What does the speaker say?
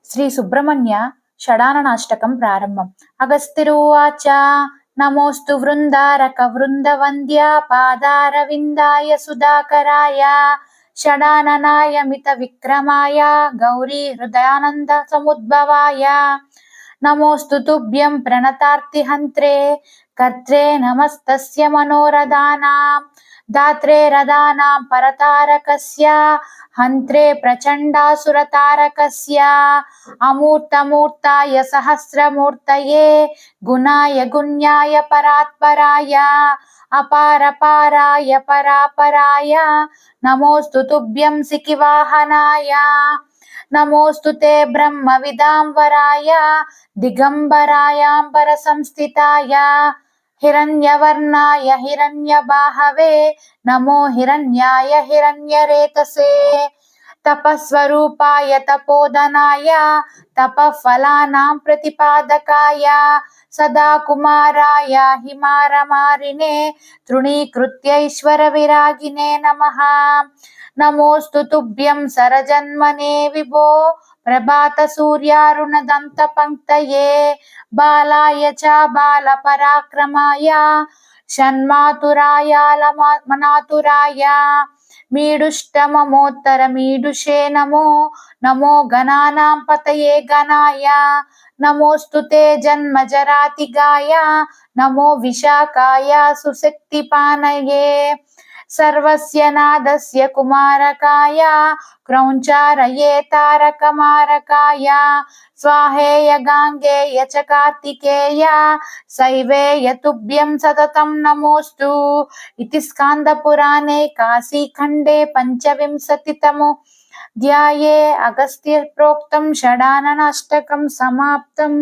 శ్రీ సుబ్రహ్మణ్య షడాననాష్టకం ప్రారంభం. అగస్త్యురువాచ నమోస్తు వృందారక వృందవంద్య పాదారవిందాయ సుధాకరాయ షడాననాయ మిత విక్రమాయ గౌరీ హృదయానంద సముద్భవాయ నమోస్తు తుభ్యం ప్రణతార్తిహంత్రే కర్త్రే నమస్తస్య మనోరథానాం దాత్రే రథానాం పరతారకస్య హంత్రే ప్రచండాసురతారకస్య అమూర్తమూర్తాయ సహస్రమూర్తయే గుణాయ గుణ్యాయ పరాత్పరాయ అపారపారాయ పరాపరాయ నమోస్తు తుభ్యం సికివాహనాయ నమోస్తు తే బ్రహ్మ విదాంబరాయ దిగంబరాయాంబర సంస్థితాయ హిరణ్యవర్ణాయ హిరణ్యబాహవే నమో హిరణ్యాయ హిరణ్యరేతసే తపస్వరూపాయ తపోధనాయ తపఫలానాం ప్రతిపాదకాయ సదా కుమారాయ హిమారమారిణే తృణీకృత్యైశ్వర విరాగినే నమః నమోస్తు తుభ్యం సరజన్మనే విభో ప్రభాత సూర్యారుణదంత పంక్తయే బాలాయ చ బాల పరాక్రమాయ షణ్మాతురాయ లమనాతురాయ మీడుష్టమమోత్తర మీడుషే నమో నమో గణానాం పతయే గణాయ నమోస్తు తే జన్మజరాతిగాయ నమో విశాఖాయ సుశక్తిపానయే సర్వస్య నాదస్య కుమారకాయ క్రౌంచారయే తారకమారకాయ స్వాహేయ గాంగేయ చ కార్తికేయ శైవేయ తుభ్యం సతతం నమోస్తు. ఇతి స్కాంద పురాణే కాశీఖండే పంచవింశతితమో అధ్యాయే అగస్త్య ప్రోక్తం షడాననాష్టకం సమాప్తం.